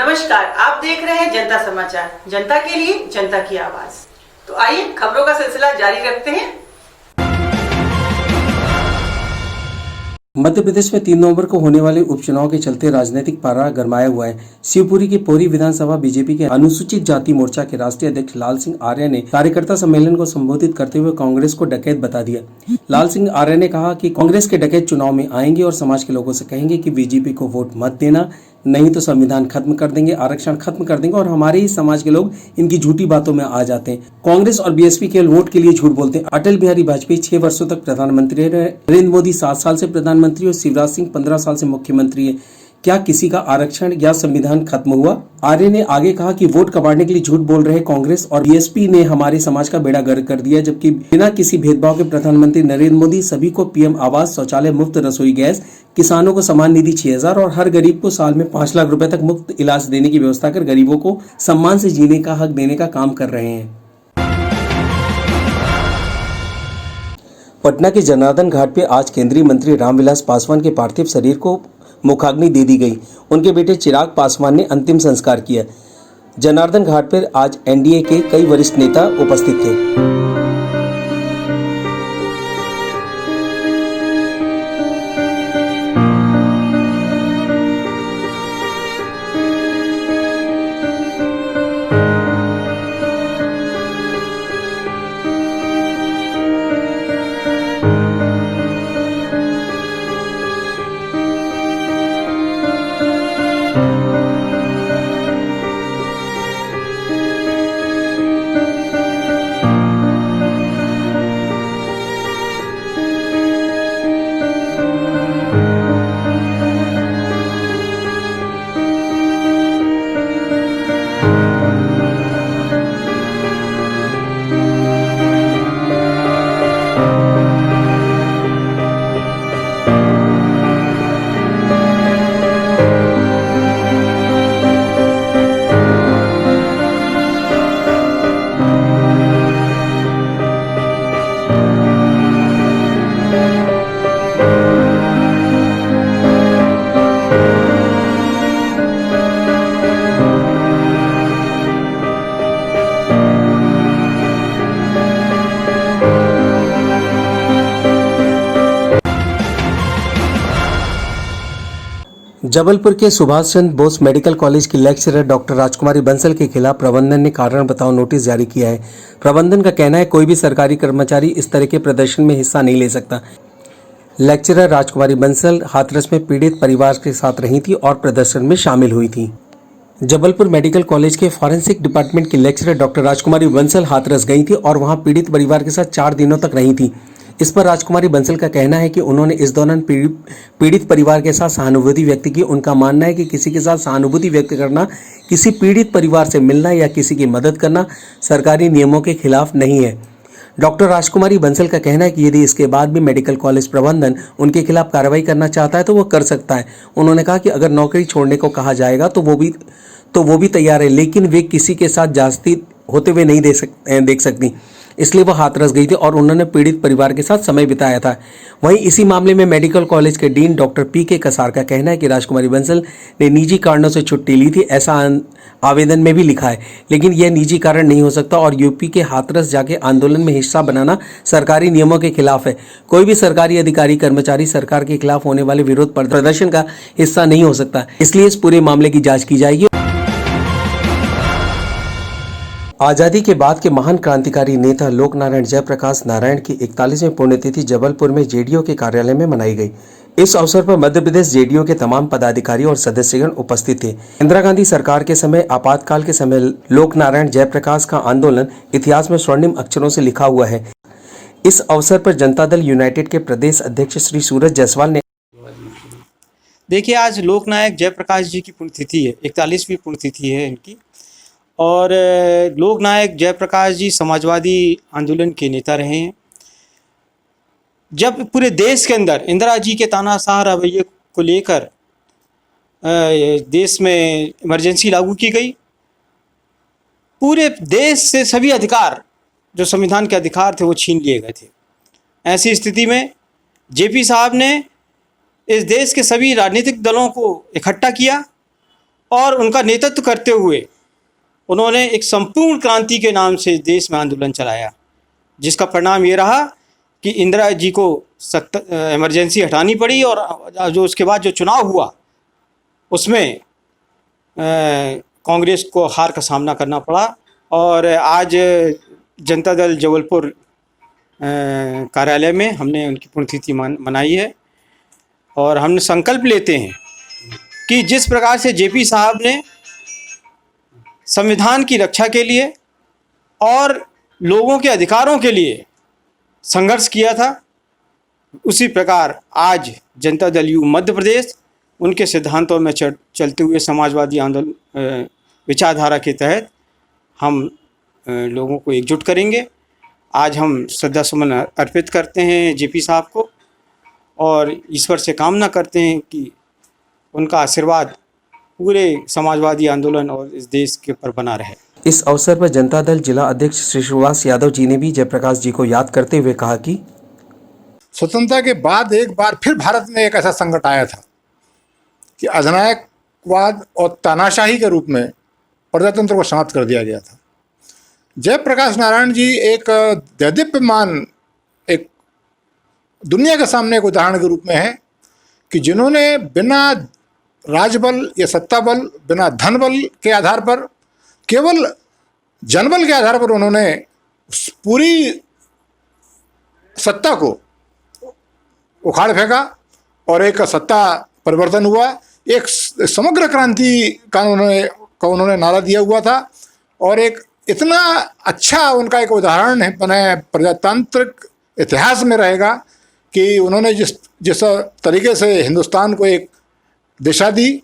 नमस्कार, आप देख रहे हैं जनता समाचार, जनता के लिए जनता की आवाज। तो आइए खबरों का सिलसिला जारी रखते हैं। मध्य प्रदेश में 3 नवंबर को होने वाले उपचुनाव के चलते राजनीतिक पारा गरमाया हुआ है। शिवपुरी की पोरी विधानसभा बीजेपी के अनुसूचित जाति मोर्चा के राष्ट्रीय अध्यक्ष लाल सिंह आर्य ने कार्यकर्ता सम्मेलन को संबोधित करते हुए कांग्रेस को डकैत बता दिया। लाल सिंह आर्य ने कहा कि कांग्रेस के डकैत चुनाव में आएंगे और समाज के लोगों से कहेंगे कि बीजेपी को वोट मत देना, नहीं तो संविधान खत्म कर देंगे, आरक्षण खत्म कर देंगे। और हमारे ही समाज के लोग इनकी झूठी बातों में आ जाते हैं। कांग्रेस और बीएसपी केवल वोट के लिए झूठ बोलते हैं। अटल बिहारी वाजपेयी 6 वर्षों तक प्रधानमंत्री रहे, नरेंद्र मोदी 7 साल से प्रधानमंत्री और शिवराज सिंह 15 साल से मुख्यमंत्री है। क्या किसी का आरक्षण या संविधान खत्म हुआ? आर्य ने आगे कहा कि वोट कबाड़ने के लिए झूठ बोल रहे कांग्रेस और बीएसपी ने हमारे समाज का बेड़ा गर्क कर दिया, जबकि बिना किसी भेदभाव के प्रधानमंत्री नरेंद्र मोदी सभी को पीएम आवास, शौचालय, मुफ्त रसोई गैस, किसानों को सम्मान निधि 6000 और हर गरीब को साल में 5 लाख रुपए तक मुफ्त इलाज देने की व्यवस्था कर गरीबों को सम्मान से जीने का हक देने का काम कर रहे हैं। पटना के जनार्दन घाट पे आज केंद्रीय मंत्री रामविलास पासवान के पार्थिव शरीर को मुखाग्नि दे दी गई। उनके बेटे चिराग पासवान ने अंतिम संस्कार किया। जनार्दन घाट पर आज एनडीए के कई वरिष्ठ नेता उपस्थित थे। जबलपुर के सुभाष चंद्र बोस मेडिकल कॉलेज की लेक्चरर डॉक्टर राजकुमारी बंसल के खिलाफ प्रबंधन ने कारण बताओ नोटिस जारी किया है। प्रबंधन का कहना है कोई भी सरकारी कर्मचारी इस तरह के प्रदर्शन में हिस्सा नहीं ले सकता। लेक्चरर राजकुमारी बंसल हाथरस में पीड़ित परिवार के साथ रही थी और प्रदर्शन में शामिल हुई थी। जबलपुर मेडिकल कॉलेज के फॉरेंसिक डिपार्टमेंट की लेक्चरर डॉक्टर राजकुमारी बंसल हाथरस गई थी और वहां पीड़ित परिवार के साथ 4 दिनों तक रही थी। इस पर राजकुमारी बंसल का कहना है कि उन्होंने इस दौरान पीड़ित परिवार के साथ सहानुभूति व्यक्त की। उनका मानना है कि किसी के साथ सहानुभूति व्यक्त करना, किसी पीड़ित परिवार से मिलना या किसी की मदद करना सरकारी नियमों के खिलाफ नहीं है। डॉक्टर राजकुमारी बंसल का कहना है कि यदि इसके बाद भी मेडिकल कॉलेज प्रबंधन उनके खिलाफ कार्रवाई करना चाहता है तो वो कर सकता है। उन्होंने कहा कि अगर नौकरी छोड़ने को कहा जाएगा तो वो भी तैयार है, लेकिन वे किसी के साथ जासूसी होते हुए नहीं देख सकती, इसलिए वह हाथरस गई थी और उन्होंने पीड़ित परिवार के साथ समय बिताया था। वहीं इसी मामले में मेडिकल कॉलेज के डीन डॉक्टर पीके कसार का कहना है कि राजकुमारी बंसल ने निजी कारणों से छुट्टी ली थी, ऐसा आवेदन में भी लिखा है, लेकिन यह निजी कारण नहीं हो सकता और यूपी के हाथरस जाके आंदोलन में हिस्सा बनाना सरकारी नियमों के खिलाफ है। कोई भी सरकारी अधिकारी कर्मचारी सरकार के खिलाफ होने वाले विरोध प्रदर्शन का हिस्सा नहीं हो सकता, इसलिए इस पूरे मामले की जाँच की जाएगी। आजादी के बाद के महान क्रांतिकारी नेता लोक नारायण जयप्रकाश नारायण की 41वीं पुण्यतिथि जबलपुर में जेडीयू के कार्यालय में मनाई गई। इस अवसर पर मध्य प्रदेश जेडीयू के तमाम पदाधिकारी और सदस्यगण उपस्थित थे। इंदिरा गांधी सरकार के समय, आपातकाल के समय लोक नारायण जयप्रकाश का आंदोलन इतिहास में स्वर्णिम अक्षरों से लिखा हुआ है। इस अवसर पर जनता दल यूनाइटेड के प्रदेश अध्यक्ष श्री सूरज जायसवाल ने देखिए, आज लोकनायक जयप्रकाश जी की पुण्यतिथि है, 41वीं पुण्यतिथि है इनकी। और लोकनायक जयप्रकाश जी समाजवादी आंदोलन के नेता रहे हैं। जब पूरे देश के अंदर इंदिरा जी के तानाशाह रवैये को लेकर देश में इमरजेंसी लागू की गई, पूरे देश से सभी अधिकार जो संविधान के अधिकार थे वो छीन लिए गए थे। ऐसी स्थिति में जेपी साहब ने इस देश के सभी राजनीतिक दलों को इकट्ठा किया और उनका नेतृत्व करते हुए उन्होंने एक संपूर्ण क्रांति के नाम से देश में आंदोलन चलाया, जिसका परिणाम ये रहा कि इंदिरा जी को इमरजेंसी हटानी पड़ी और जो उसके बाद जो चुनाव हुआ उसमें कांग्रेस को हार का सामना करना पड़ा। और आज जनता दल जबलपुर कार्यालय में हमने उनकी पुण्यतिथि मनाई है और हमने संकल्प लेते हैं कि जिस प्रकार से जेपी साहब ने संविधान की रक्षा के लिए और लोगों के अधिकारों के लिए संघर्ष किया था, उसी प्रकार आज जनता दल यू मध्य प्रदेश उनके सिद्धांतों में चलते हुए समाजवादी आंदोलन विचारधारा के तहत हम लोगों को एकजुट करेंगे। आज हम श्रद्धा सुमन अर्पित करते हैं जेपी साहब को और ईश्वर से कामना करते हैं कि उनका आशीर्वाद पूरे समाजवादी आंदोलन और इस देश के ऊपर बना रहे। इस अवसर पर जनता दल जिला अध्यक्ष श्री सुभाष यादव जी ने भी जयप्रकाश जी को याद करते हुए कहा कि स्वतंत्रता के बाद एक बार फिर भारत में एक ऐसा संकट आया था कि अधिनायकवाद और तानाशाही के रूप में प्रजातंत्र को समाप्त कर दिया गया था। जयप्रकाश नारायण जी एक दैदीप्यमान, एक दुनिया के सामने एक उदाहरण के रूप में है कि जिन्होंने बिना राजबल या सत्ता बल, बिना धन बल के आधार पर, केवल जनबल के आधार पर उन्होंने पूरी सत्ता को उखाड़ फेंका और एक सत्ता परिवर्तन हुआ। एक समग्र क्रांति का उन्होंने नारा दिया हुआ था और एक इतना अच्छा उनका एक उदाहरण है बने प्रजातांत्रिक इतिहास में रहेगा कि उन्होंने जिस तरीके से हिंदुस्तान को एक दिशा दी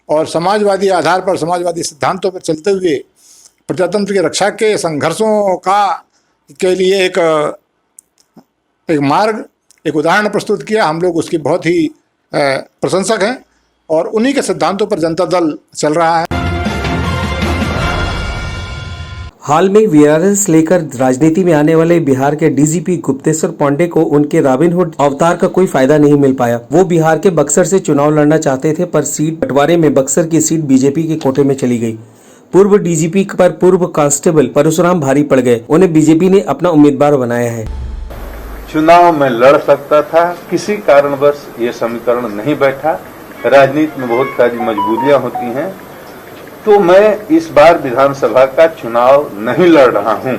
और समाजवादी आधार पर, समाजवादी सिद्धांतों पर चलते हुए प्रजातंत्र की रक्षा के संघर्षों के लिए एक मार्ग, एक उदाहरण प्रस्तुत किया। हम लोग उसकी बहुत ही प्रशंसक हैं और उन्हीं के सिद्धांतों पर जनता दल चल रहा है। हाल में वीआरएस लेकर राजनीति में आने वाले बिहार के डीजीपी गुप्तेश्वर पांडे को उनके रॉबिनहुड अवतार का कोई फायदा नहीं मिल पाया। वो बिहार के बक्सर से चुनाव लड़ना चाहते थे, पर सीट बंटवारे में बक्सर की सीट बीजेपी के कोटे में चली गई। पूर्व डीजीपी पर पूर्व कांस्टेबल परशुराम भारी पड़ गए, उन्हें बीजेपी ने अपना उम्मीदवार बनाया है। चुनाव में लड़ सकता था, किसी कारणवश ये समीकरण नहीं बैठा। राजनीति में बहुत सारी मजबूरियां होती हैं, तो मैं इस बार विधानसभा का चुनाव नहीं लड़ रहा हूं,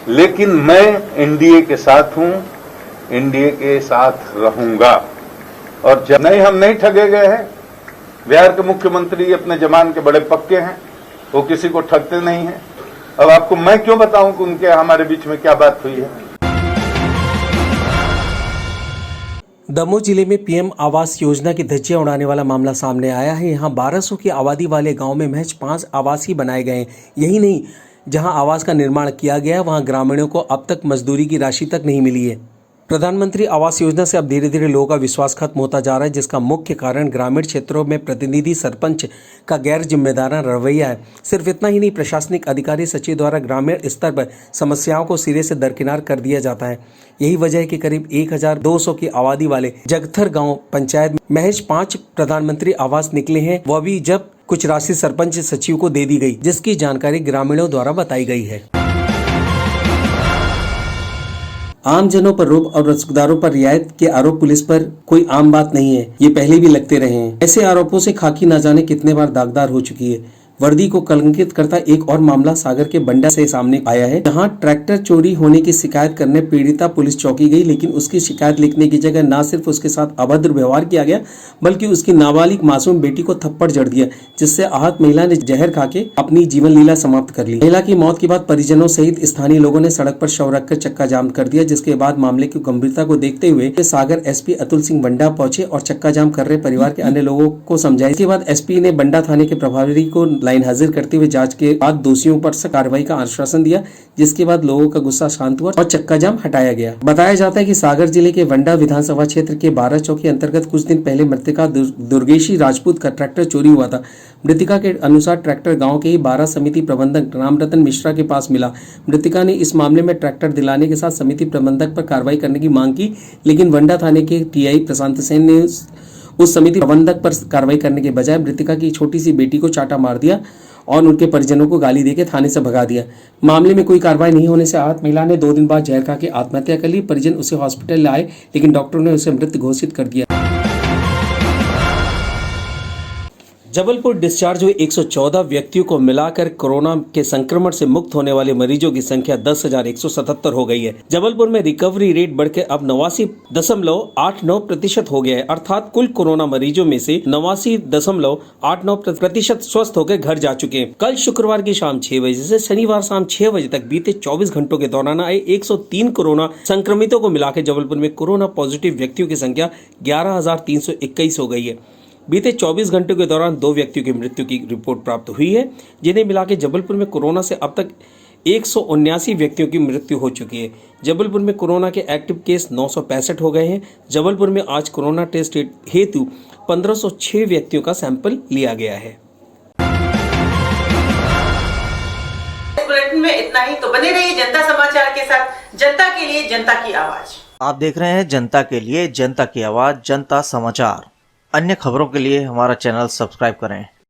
लेकिन मैं एनडीए के साथ हूं, एनडीए के साथ रहूंगा। और जब हम नहीं ठगे गए हैं। बिहार के मुख्यमंत्री अपने जमान के बड़े पक्के हैं, वो किसी को ठगते नहीं हैं। अब आपको मैं क्यों बताऊं कि उनके हमारे बीच में क्या बात हुई है। दमोह जिले में पीएम आवास योजना की धज्जियां उड़ाने वाला मामला सामने आया है। यहाँ 1200 की आबादी वाले गांव में महज 5 आवास ही बनाए गए हैं। यही नहीं, जहां आवास का निर्माण किया गया वहां ग्रामीणों को अब तक मजदूरी की राशि तक नहीं मिली है। प्रधानमंत्री आवास योजना से अब धीरे धीरे लोगों का विश्वास खत्म होता जा रहा है, जिसका मुख्य कारण ग्रामीण क्षेत्रों में प्रतिनिधि सरपंच का गैर जिम्मेदाराना रवैया है। सिर्फ इतना ही नहीं, प्रशासनिक अधिकारी सचिव द्वारा ग्रामीण स्तर पर समस्याओं को सिरे से दरकिनार कर दिया जाता है। यही वजह है कि करीब 1200 की आबादी वाले जगथर गांव पंचायत में महज 5 प्रधानमंत्री आवास निकले हैं, वह भी जब कुछ राशि सरपंच सचिव को दे दी गई, जिसकी जानकारी ग्रामीणों द्वारा बताई गई है। आम जनों पर रोक और रसूखदारों पर रियायत के आरोप पुलिस पर कोई आम बात नहीं है, ये पहले भी लगते रहे हैं। ऐसे आरोपों से खाकी न जाने कितने बार दागदार हो चुकी है। वर्दी को कलंकित करता एक और मामला सागर के बंडा से सामने आया है, जहां ट्रैक्टर चोरी होने की शिकायत करने पीड़िता पुलिस चौकी गई, लेकिन उसकी शिकायत लिखने की जगह न सिर्फ उसके साथ अभद्र व्यवहार किया गया, बल्कि उसकी नाबालिग मासूम बेटी को थप्पड़ जड़ दिया, जिससे आहत महिला ने जहर खाके अपनी जीवन लीला समाप्त कर ली। महिला की मौत के बाद परिजनों सहित स्थानीय लोगों ने सड़क पर शव रखकर चक्का जाम कर दिया, जिसके बाद मामले की गंभीरता को देखते हुए सागर एसपी अतुल सिंह बंडा पहुंचे और चक्का जाम कर रहे परिवार के अन्य लोगों को समझाया। इसके बाद एसपी ने बंडा थाने के प्रभारी को लाइन हाजिर करते हुए जांच के बाद दोषियों पर कार्रवाई का आश्वासन दिया, जिसके बाद लोगों का गुस्सा शांत हुआ और चक्का जाम हटाया गया। बताया जाता है कि सागर जिले के वंडा विधानसभा क्षेत्र के 12 चौकी अंतर्गत कुछ दिन पहले मृतका दुर्गेशी राजपूत का ट्रैक्टर चोरी हुआ था। मृतका के अनुसार ट्रैक्टर गांव के ही 12 समिति प्रबंधक रामरतन मिश्रा के पास मिला। मृतका ने इस मामले में ट्रैक्टर दिलाने के साथ समिति प्रबंधक पर कार्रवाई करने की मांग की, लेकिन वंडा थाने के टीआई प्रशांत सेन ने उस समिति प्रबंधक पर कार्रवाई करने के बजाय मृतका की छोटी सी बेटी को चाटा मार दिया और उनके परिजनों को गाली देकर थाने से भगा दिया। मामले में कोई कार्रवाई नहीं होने से आहत महिला ने 2 दिन बाद जहर खा के आत्महत्या कर ली। परिजन उसे हॉस्पिटल लाए लेकिन डॉक्टरों ने उसे मृत घोषित कर दिया। जबलपुर डिस्चार्ज हुए 114 व्यक्तियों को मिलाकर कोरोना के संक्रमण से मुक्त होने वाले मरीजों की संख्या 10,177 हो गई है। जबलपुर में रिकवरी रेट बढ़कर अब 89.89% हो गया है, अर्थात कुल कोरोना मरीजों में से 89.89% स्वस्थ होकर घर जा चुके हैं। कल शुक्रवार की शाम 6 बजे से शनिवार शाम 6 बजे तक बीते 24 घंटों के दौरान आए 103 कोरोना संक्रमितों को मिलाकर जबलपुर में कोरोना पॉजिटिव व्यक्तियों की संख्या 11,321 हो गई है। बीते 24 घंटों के दौरान 2 व्यक्तियों की मृत्यु की रिपोर्ट प्राप्त हुई है, जिन्हें मिलाकर जबलपुर में कोरोना से अब तक 179 व्यक्तियों की मृत्यु हो चुकी है। जबलपुर में कोरोना के एक्टिव केस 965 हो गए हैं। जबलपुर में आज कोरोना टेस्ट हेतु 1506 व्यक्तियों का सैंपल लिया गया है। इस बुलेटिन में इतना ही। तो बने रहिए जनता समाचार के साथ, जनता के लिए जनता की आवाज। आप देख रहे हैं जनता के लिए जनता की आवाज जनता समाचार। अन्य खबरों के लिए हमारा चैनल सब्सक्राइब करें।